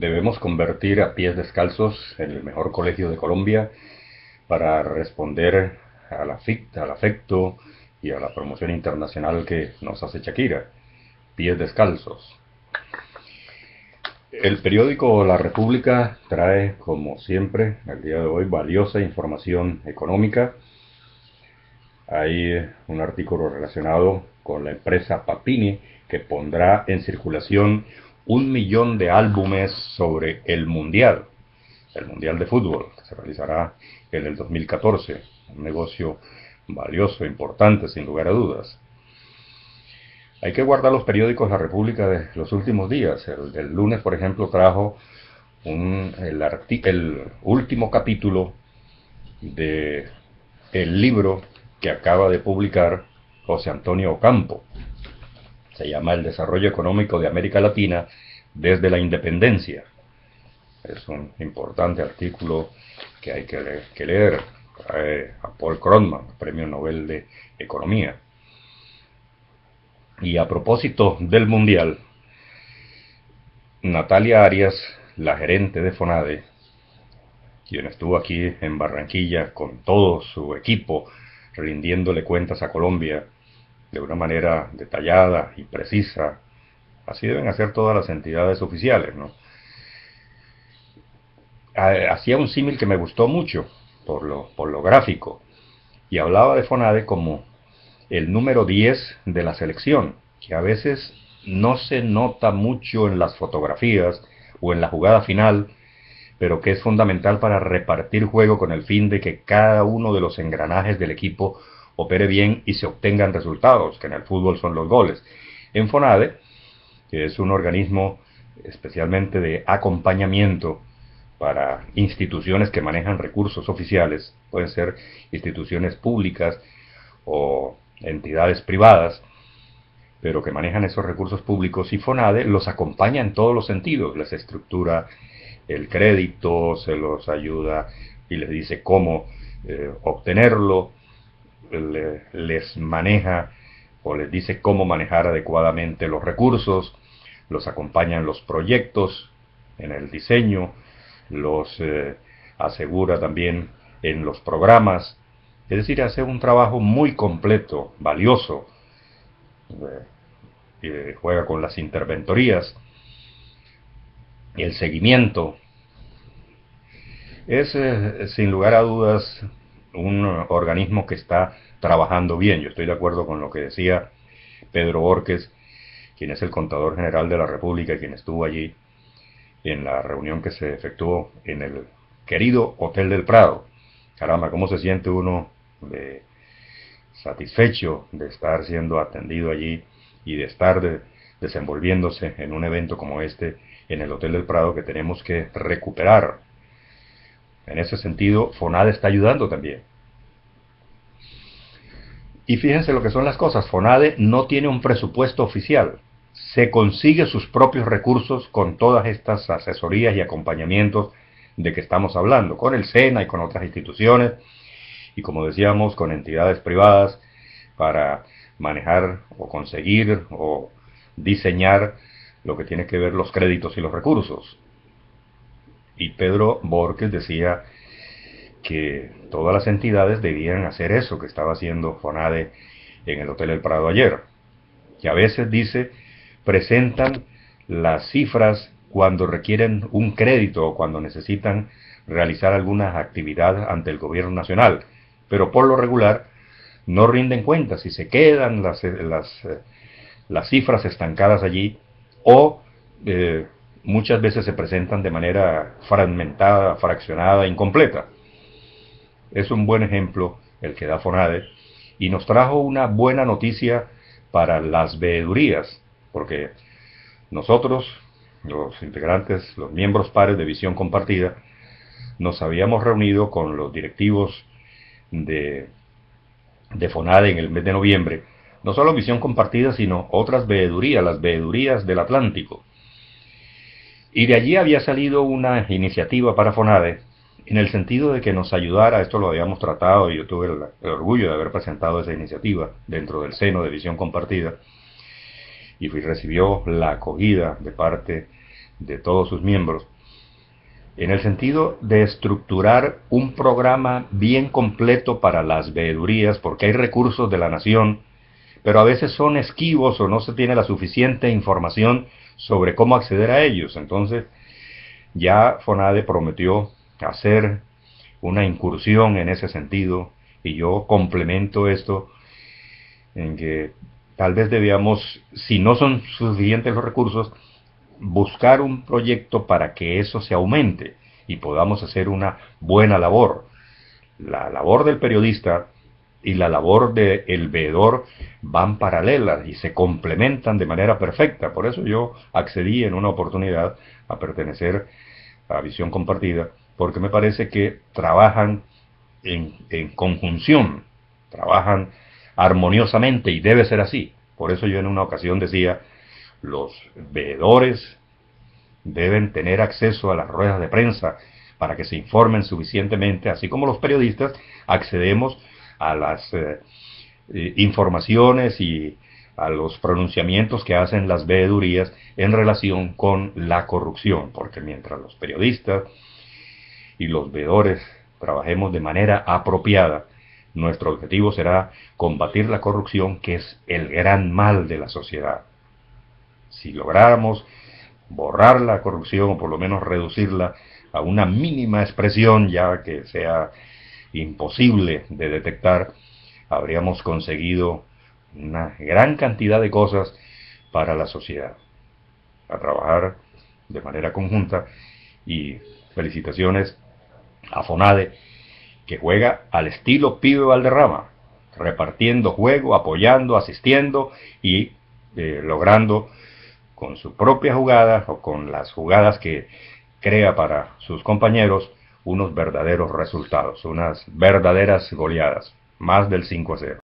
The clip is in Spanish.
Debemos convertir a Pies Descalzos en el mejor colegio de Colombia para responder al afecto y a la promoción internacional que nos hace Shakira. Pies Descalzos. El periódico La República trae, como siempre, el día de hoy, valiosa información económica. Hay un artículo relacionado con la empresa Papini que pondrá en circulación 1 millón de álbumes sobre el Mundial de Fútbol, que se realizará en el 2014. Un negocio valioso, importante, sin lugar a dudas. Hay que guardar los periódicos La República de los últimos días. El del lunes, por ejemplo, trajo el último capítulo de el libro que acaba de publicar José Antonio Ocampo. Se llama El desarrollo económico de América Latina desde la independencia. Es un importante artículo que hay que leer. A Paul Krugman, Premio Nobel de Economía. Y a propósito del Mundial, Natalia Arias, la gerente de FONADE, quien estuvo aquí en Barranquilla con todo su equipo, rindiéndole cuentas a Colombia de una manera detallada y precisa. Así deben hacer todas las entidades oficiales, ¿no? Hacía un símil que me gustó mucho por lo gráfico y hablaba de FONADE como el número 10 de la selección, que a veces no se nota mucho en las fotografías o en la jugada final, pero que es fundamental para repartir juego con el fin de que cada uno de los engranajes del equipo opere bien y se obtengan resultados, que en el fútbol son los goles. En FONADE, que es un organismo especialmente de acompañamiento para instituciones que manejan recursos oficiales, pueden ser instituciones públicas o entidades privadas, pero que manejan esos recursos públicos, y FONADE los acompaña en todos los sentidos, les estructura el crédito, se los ayuda y les dice cómo obtenerlo, les maneja o les dice cómo manejar adecuadamente los recursos, los acompaña en los proyectos, en el diseño, los asegura también en los programas. Es decir, hace un trabajo muy completo, valioso. Juega con las interventorías, el seguimiento. Es, sin lugar a dudas, un organismo que está trabajando bien. Yo estoy de acuerdo con lo que decía Pedro Borges, quien es el contador general de la República y quien estuvo allí en la reunión que se efectuó en el querido Hotel del Prado. Caramba, ¿cómo se siente uno satisfecho de estar siendo atendido allí y de estar desenvolviéndose en un evento como este en el Hotel del Prado, que tenemos que recuperar? En ese sentido, FONADE está ayudando también. Y fíjense lo que son las cosas. FONADE no tiene un presupuesto oficial. Se consigue sus propios recursos con todas estas asesorías y acompañamientos de que estamos hablando, con el SENA y con otras instituciones, y como decíamos, con entidades privadas, para manejar o conseguir o diseñar lo que tiene que ver los créditos y los recursos. Y Pedro Borges decía que todas las entidades debían hacer eso que estaba haciendo FONADE en el Hotel El Prado ayer, que a veces, dice, presentan las cifras cuando requieren un crédito o cuando necesitan realizar alguna actividad ante el gobierno nacional, pero por lo regular no rinden cuentas y se quedan las cifras estancadas allí, o muchas veces se presentan de manera fragmentada, fraccionada, incompleta. Es un buen ejemplo el que da FONADE, y nos trajo una buena noticia para las veedurías, porque nosotros, los integrantes, los miembros pares de Visión Compartida, nos habíamos reunido con los directivos de FONADE en el mes de noviembre, no solo Visión Compartida, sino otras veedurías, las veedurías del Atlántico. Y de allí había salido una iniciativa para FONADE, en el sentido de que nos ayudara. Esto lo habíamos tratado y yo tuve el orgullo de haber presentado esa iniciativa dentro del seno de Visión Compartida, y recibió la acogida de parte de todos sus miembros, en el sentido de estructurar un programa bien completo para las veedurías, porque hay recursos de la nación, pero a veces son esquivos o no se tiene la suficiente información sobre cómo acceder a ellos. Entonces, ya FONADE prometió hacer una incursión en ese sentido, y yo complemento esto en que tal vez debíamos, si no son suficientes los recursos, buscar un proyecto para que eso se aumente y podamos hacer una buena labor. La labor del periodista y la labor del veedor van paralelas y se complementan de manera perfecta. Por eso yo accedí en una oportunidad a pertenecer a Visión Compartida, porque me parece que trabajan en conjunción, trabajan armoniosamente y debe ser así. Por eso yo en una ocasión decía, los veedores deben tener acceso a las ruedas de prensa para que se informen suficientemente, así como los periodistas accedemos a las informaciones y a los pronunciamientos que hacen las veedurías en relación con la corrupción, porque mientras los periodistas y los veedores trabajemos de manera apropiada, nuestro objetivo será combatir la corrupción, que es el gran mal de la sociedad. Si lográramos borrar la corrupción o por lo menos reducirla a una mínima expresión, ya que sea imposible de detectar, habríamos conseguido una gran cantidad de cosas para la sociedad. A trabajar de manera conjunta, y felicitaciones a FONADE, que juega al estilo Pibe Valderrama, repartiendo juego, apoyando, asistiendo y logrando con su propia jugada o con las jugadas que crea para sus compañeros unos verdaderos resultados, unas verdaderas goleadas, más del 5-0.